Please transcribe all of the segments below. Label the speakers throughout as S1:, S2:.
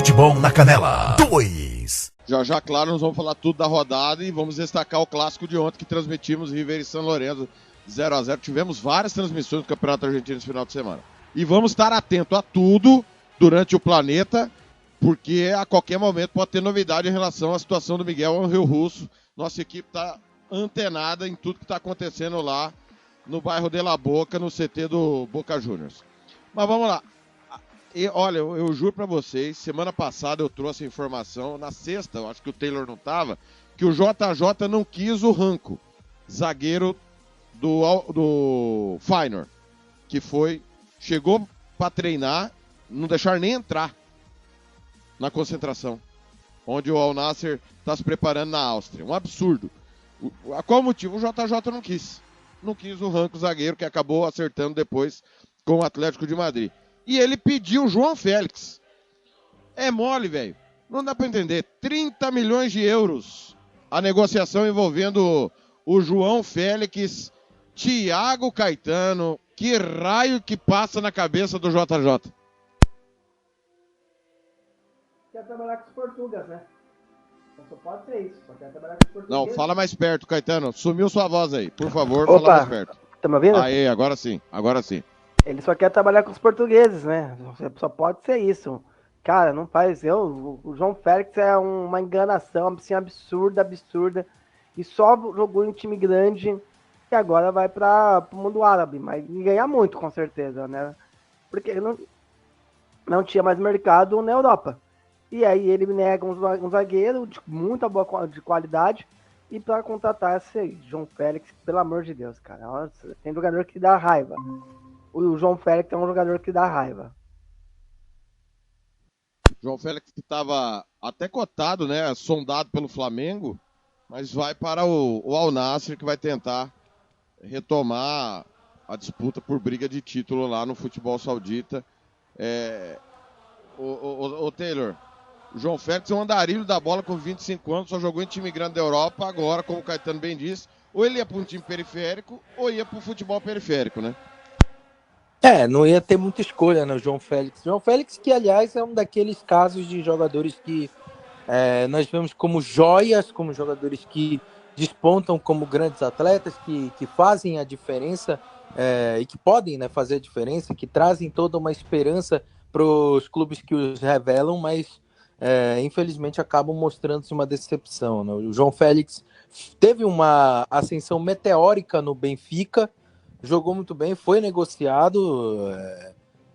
S1: Futebol na Canela 2.
S2: Já, claro, nós vamos falar tudo da rodada e vamos destacar o clássico de ontem que transmitimos River e São Lourenço 0-0. Tivemos várias transmissões do Campeonato Argentino esse final de semana. E vamos estar atento a tudo durante o Planeta, porque a qualquer momento pode ter novidade em relação à situação do Miguel Ángel Russo. Nossa equipe está antenada em tudo que está acontecendo lá no bairro de La Boca, no CT do Boca Juniors. Mas vamos lá. Olha, eu juro pra vocês, semana passada eu trouxe a informação, na sexta, eu acho que o Taylor não tava, que o JJ não quis o Ranco, zagueiro do Feyenoord, que chegou pra treinar, não deixaram nem entrar na concentração, onde o Al Nassr tá se preparando na Áustria. Um absurdo. A qual motivo? O JJ não quis. Não quis o Ranco, zagueiro, que acabou acertando depois com o Atlético de Madrid. E ele pediu o João Félix. É mole, velho. Não dá pra entender. 30 milhões de euros a negociação envolvendo o João Félix, Thiago Caetano. Que raio que passa na cabeça do JJ?
S3: Quer trabalhar com os portugueses, né? Só pode ser isso. Só quer trabalhar com os portugueses.
S2: Não, fala mais perto, Caetano. Sumiu sua voz aí. Por favor,
S3: Opa,
S2: fala mais perto.
S3: Tá me ouvindo?
S2: Aí, agora sim. Agora sim.
S3: Ele só quer trabalhar com os portugueses, né? Só pode ser isso. Cara, não faz. O João Félix é uma enganação assim, absurda. E só jogou em time grande e agora vai para o mundo árabe. Mas ganha muito, com certeza, né? Porque não tinha mais mercado na Europa. E aí ele nega um zagueiro de muita boa de qualidade. E para contratar esse João Félix, pelo amor de Deus, cara. Nossa, tem jogador que dá raiva. O João Félix é um jogador que dá raiva.
S2: João Félix que estava até cotado, né? Sondado pelo Flamengo, mas vai para o Al Nassr, que vai tentar retomar a disputa por briga de título lá no futebol saudita. O Taylor, o João Félix é um andarilho da bola com 25 anos, só jogou em time grande da Europa, agora, como o Caetano bem disse, ou ele ia para um time periférico, ou ia para o futebol periférico, né?
S4: Não ia ter muita escolha, né, o João Félix. João Félix, que, aliás, é um daqueles casos de jogadores que nós vemos como joias, como jogadores que despontam como grandes atletas, que fazem a diferença e que podem, né, fazer a diferença, que trazem toda uma esperança para os clubes que os revelam, mas, infelizmente, acabam mostrando-se uma decepção, né? O João Félix teve uma ascensão meteórica no Benfica, jogou muito bem, foi negociado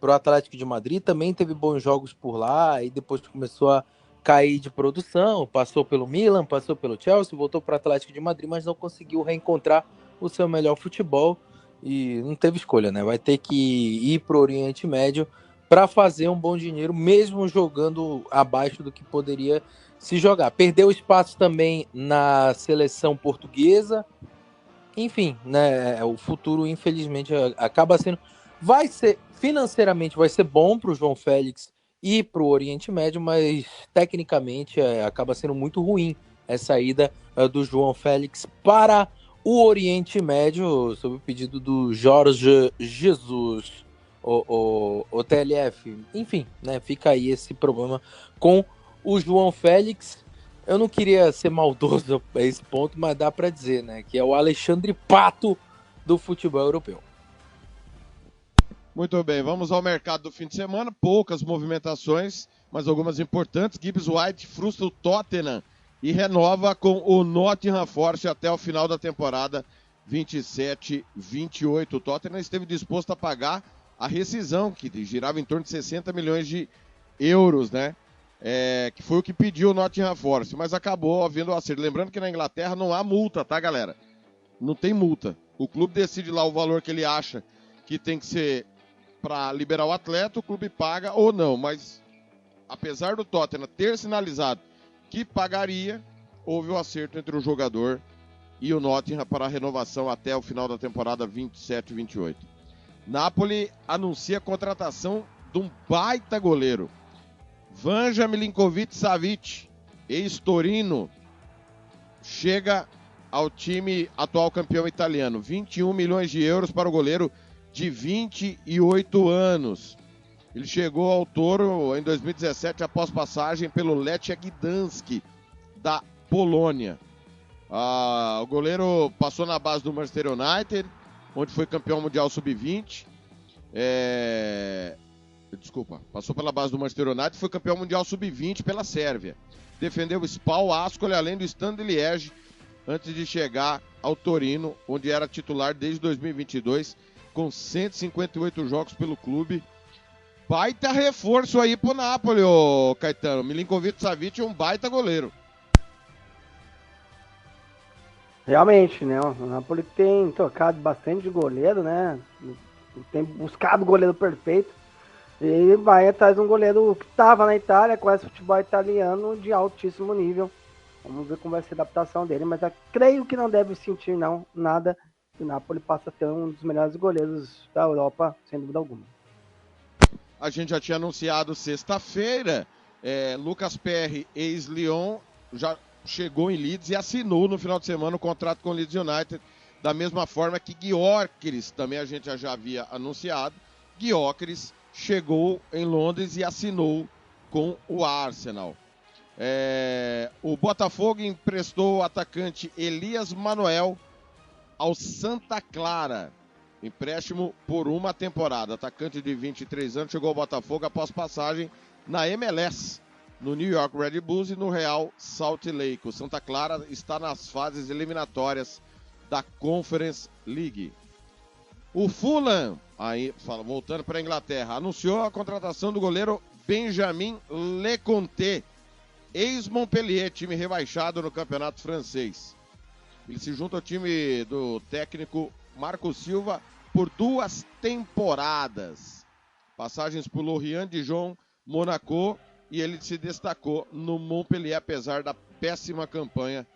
S4: para o Atlético de Madrid, também teve bons jogos por lá, e depois começou a cair de produção, passou pelo Milan, passou pelo Chelsea, voltou para o Atlético de Madrid, mas não conseguiu reencontrar o seu melhor futebol e não teve escolha, né? Vai ter que ir para o Oriente Médio para fazer um bom dinheiro, mesmo jogando abaixo do que poderia se jogar. Perdeu espaço também na seleção portuguesa. Enfim, né, o futuro, infelizmente, acaba sendo... financeiramente vai ser bom para o João Félix e para o Oriente Médio, mas tecnicamente acaba sendo muito ruim essa ida do João Félix para o Oriente Médio, sob o pedido do Jorge Jesus, o TLF. Enfim, né, fica aí esse problema com o João Félix. Eu não queria ser maldoso a esse ponto, mas dá para dizer, né, que é o Alexandre Pato do futebol europeu.
S2: Muito bem, vamos ao mercado do fim de semana. Poucas movimentações, mas algumas importantes. Gibbs White frustra o Tottenham e renova com o Nottingham Forest até o final da temporada 27-28. O Tottenham esteve disposto a pagar a rescisão, que girava em torno de 60 milhões de euros, né? Que foi o que pediu o Nottingham Forest, mas acabou havendo o acerto. Lembrando que na Inglaterra não há multa, tá, galera? Não tem multa. O clube decide lá o valor que ele acha que tem que ser para liberar o atleta, o clube paga ou não. Mas, apesar do Tottenham ter sinalizado que pagaria, houve o acerto entre o jogador e o Nottingham para a renovação até o final da temporada 27-28. Napoli anuncia a contratação de um baita goleiro. Vanja Milinkovic-Savic, ex-Torino, chega ao time atual campeão italiano. 21 milhões de euros para o goleiro de 28 anos. Ele chegou ao Toro em 2017 após passagem pelo Lechia Gdańsk da Polônia. O goleiro passou na base do Manchester United, onde foi campeão mundial sub-20. Passou pela base do Manchester United e foi campeão mundial sub-20 pela Sérvia. Defendeu o SPAL Ascoli, além do Standard Liège, antes de chegar ao Torino, onde era titular desde 2022, com 158 jogos pelo clube. Baita reforço aí pro Napoli, ô Caetano. Milinkovic-Savic é um baita goleiro.
S3: Realmente, né? O Napoli tem tocado bastante de goleiro, né? Tem buscado o goleiro perfeito. E vai atrás de um goleiro que estava na Itália, conhece o futebol italiano de altíssimo nível. Vamos ver como vai ser a adaptação dele, mas eu creio que não deve sentir nada. O Napoli passa a ter um dos melhores goleiros da Europa, sem dúvida alguma.
S2: A gente já tinha anunciado sexta-feira, Lucas Perry, ex-Lyon, já chegou em Leeds e assinou no final de semana o contrato com o Leeds United, da mesma forma que Gyökeres, também a gente já havia anunciado. Gyökeres chegou em Londres e assinou com o Arsenal. O Botafogo emprestou o atacante Elias Manuel ao Santa Clara. Empréstimo por uma temporada. Atacante de 23 anos chegou ao Botafogo após passagem na MLS, no New York Red Bulls e no Real Salt Lake. O Santa Clara está nas fases eliminatórias da Conference League. O Fulham, voltando para a Inglaterra, anunciou a contratação do goleiro Benjamin Leconte, ex-Montpellier, time rebaixado no campeonato francês. Ele se junta ao time do técnico Marco Silva por 2 temporadas. Passagens por Lorient, Dijon, Monaco, e ele se destacou no Montpellier, apesar da péssima campanha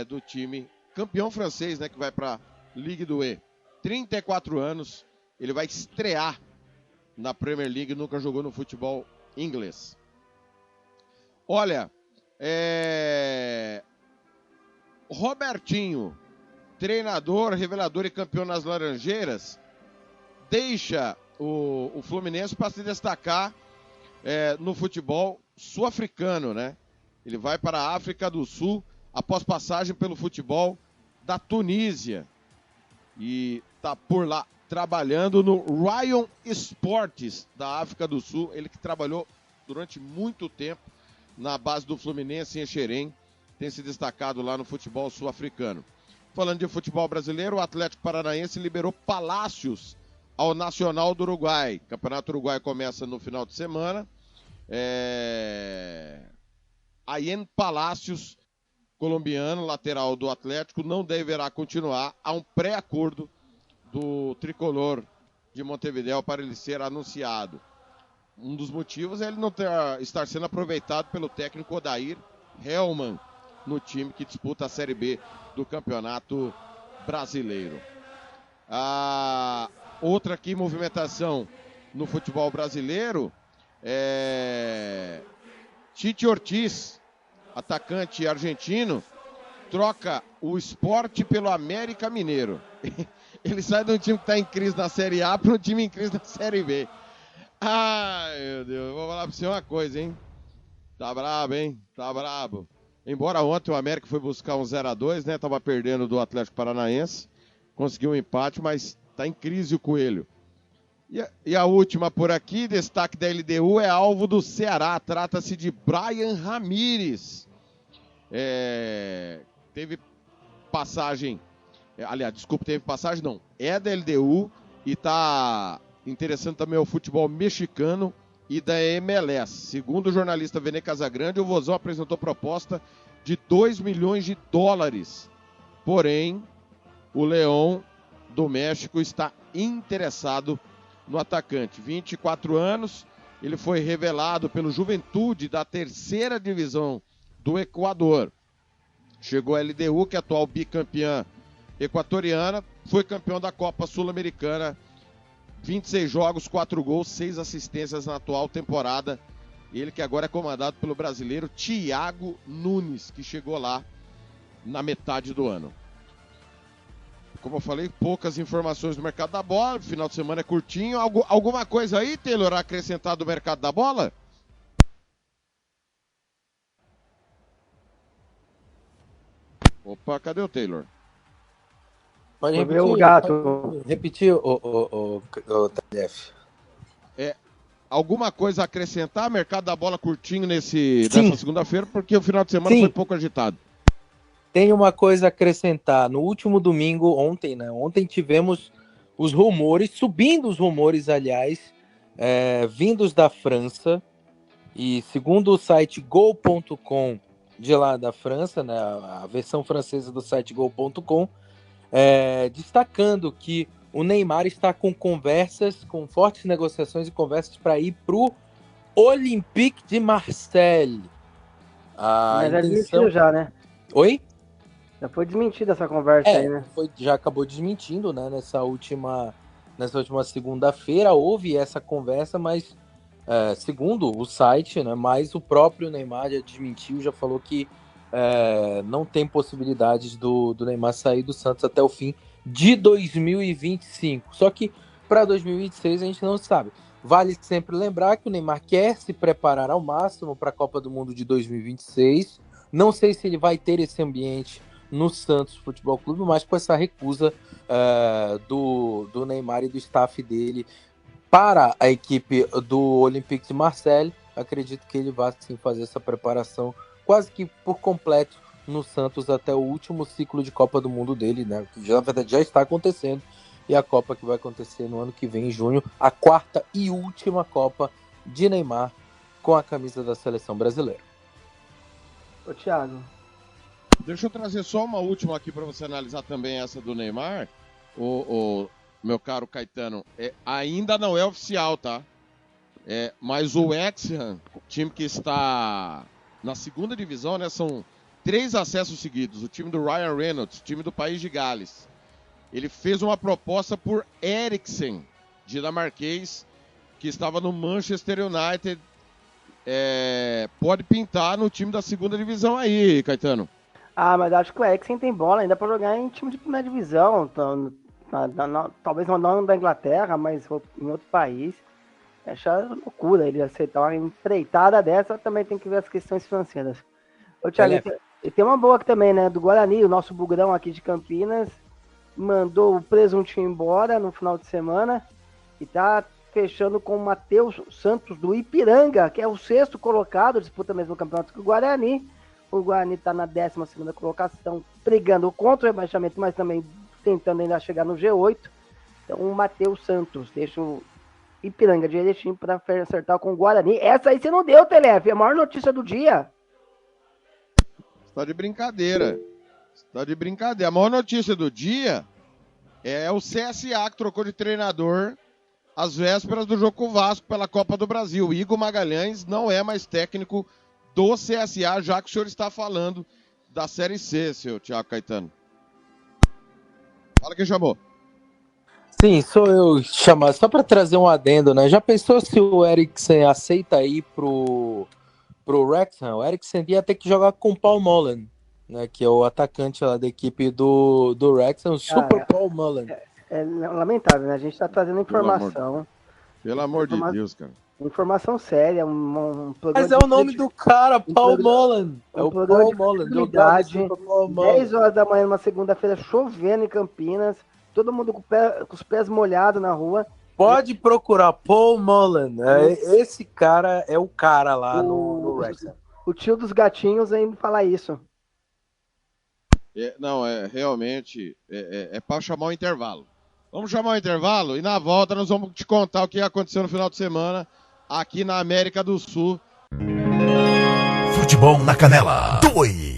S2: do time campeão francês, né, que vai para a Ligue 2. 34 anos, ele vai estrear na Premier League, nunca jogou no futebol inglês. Olha, Robertinho, treinador, revelador e campeão nas Laranjeiras, deixa o Fluminense para se destacar no futebol sul-africano, né? Ele vai para a África do Sul após passagem pelo futebol da Tunísia e está por lá trabalhando no Rayon Sports da África do Sul. Ele que trabalhou durante muito tempo na base do Fluminense em Xerém, tem se destacado lá no futebol sul-africano. Falando de futebol brasileiro, o Atlético Paranaense liberou Palácios ao Nacional do Uruguai. O Campeonato Uruguai começa no final de semana. Ayen Palácios, colombiano, lateral do Atlético, não deverá continuar. Há um pré-acordo do tricolor de Montevidéu para ele ser anunciado. Um dos motivos é ele não estar sendo aproveitado pelo técnico Odair Hellmann no time que disputa a Série B do Campeonato Brasileiro. Outra aqui movimentação no futebol brasileiro Tite Ortiz, atacante argentino, troca o Sport pelo América Mineiro. Ele sai de um time que está em crise na Série A para um time em crise na Série B. Ai, meu Deus, vou falar para você uma coisa, hein? Tá brabo, hein? Tá brabo. Embora ontem o América foi buscar um 0-2, né? Tava perdendo do Atlético Paranaense. Conseguiu um empate, mas tá em crise o Coelho. E a última por aqui, destaque da LDU, é alvo do Ceará. Trata-se de Brian Ramírez. Teve passagem... teve passagem não. É da LDU e tá interessante também o futebol mexicano e da MLS. Segundo o jornalista Vene Casagrande, o Vozão apresentou proposta de $2 milhões. Porém, o Leão do México está interessado no atacante. 24 anos, ele foi revelado pelo Juventude da 3ª divisão do Equador. Chegou a LDU, que é a atual bicampeã equatoriana, foi campeão da Copa Sul-Americana, 26 jogos, 4 gols, 6 assistências na atual temporada. Ele que agora é comandado pelo brasileiro Thiago Nunes, que chegou lá na metade do ano. como eu falei, poucas informações do mercado da bola. Final de semana é curtinho. Alguma coisa aí, Taylor, a acrescentar do mercado da bola? Opa, cadê o Taylor?
S4: Pode
S3: Vou ver
S4: repetir,
S3: o gato.
S4: repetir o TDF.
S2: Alguma coisa a acrescentar? Mercado da bola curtinho nessa segunda-feira, porque o final de semana
S4: Sim.
S2: foi pouco agitado.
S4: Tem uma coisa a acrescentar. No último domingo, ontem, né? Ontem tivemos os rumores, subindo os rumores, aliás, vindos da França. E segundo o site Go.com, de lá da França, né? A versão francesa do site Go.com, destacando que o Neymar está com fortes negociações e conversas para ir para o Olympique de Marseille.
S3: Mas é desmentido já, né?
S4: Oi?
S3: Já foi desmentida essa conversa aí, né?
S4: Já acabou desmentindo, né? Nessa última segunda-feira houve essa conversa, mas segundo o site, né? Mas o próprio Neymar já desmentiu, já falou que não tem possibilidades do Neymar sair do Santos até o fim de 2025. Só que para 2026 a gente não sabe. Vale sempre lembrar que o Neymar quer se preparar ao máximo para a Copa do Mundo de 2026. Não sei se ele vai ter esse ambiente no Santos Futebol Clube, mas com essa recusa do Neymar e do staff dele para a equipe do Olympique de Marseille, acredito que ele vai sim fazer essa preparação quase que por completo no Santos até o último ciclo de Copa do Mundo dele, né? Que na verdade já está acontecendo, e a Copa que vai acontecer no ano que vem, em junho, a quarta e última Copa de Neymar com a camisa da seleção brasileira.
S3: Ô, Thiago.
S2: Deixa eu trazer só uma última aqui para você analisar também essa do Neymar. O meu caro Caetano, ainda não é oficial, tá? Mas o Wrexham, time que está na segunda divisão, né? São 3 acessos seguidos. O time do Ryan Reynolds, time do País de Gales. Ele fez uma proposta por Eriksen, dinamarquês, que estava no Manchester United. Pode pintar no time da segunda divisão aí, Caetano.
S3: Mas acho que o Eriksen tem bola ainda para jogar em time de primeira divisão. Talvez não da Inglaterra, mas em outro país. Acho loucura ele aceitar uma empreitada dessa. Também tem que ver as questões financeiras. Ô, Thiago, e tem uma boa aqui também, né? Do Guarani, o nosso bugrão aqui de Campinas, mandou o presuntinho embora no final de semana e tá fechando com o Matheus Santos do Ipiranga, que é o 6º colocado, disputa mesmo o campeonato que o Guarani. O Guarani está na 12ª colocação, brigando contra o rebaixamento, mas também tentando ainda chegar no G8. Então o Matheus Santos deixa o Ipiranga de Erechim para acertar com o Guarani. Essa aí você não deu, Telef, é a maior notícia do dia.
S2: Está de brincadeira. A maior notícia do dia é o CSA, que trocou de treinador às vésperas do jogo com o Vasco pela Copa do Brasil. O Igor Magalhães não é mais técnico do CSA, já que o senhor está falando da Série C, seu Thiago Caetano. Fala quem chamou.
S4: Sim, sou eu chamar. Só para trazer um adendo, né? Já pensou se o Eriksen aceita ir pro Wrexham? O Eriksen ia ter que jogar com o Paul Mullen, né? Que é o atacante lá da equipe do Wrexham, o Super Paul Mullen.
S3: É lamentável, né? A gente está trazendo informação.
S2: Pelo amor de Deus, cara.
S3: Informação séria,
S4: Mas é o nome do cara, Paul Mullen. É o Paul Mullen.
S3: 10 horas da manhã, numa segunda-feira, chovendo em Campinas. Todo mundo com os pés molhados na rua.
S4: Pode procurar Paul Mullen. Esse cara é o cara lá no Wrexham.
S3: O tio dos gatinhos ainda fala isso.
S2: Realmente para chamar o intervalo. Vamos chamar o intervalo e na volta nós vamos te contar o que aconteceu no final de semana aqui na América do Sul.
S1: Futebol na Canela 2.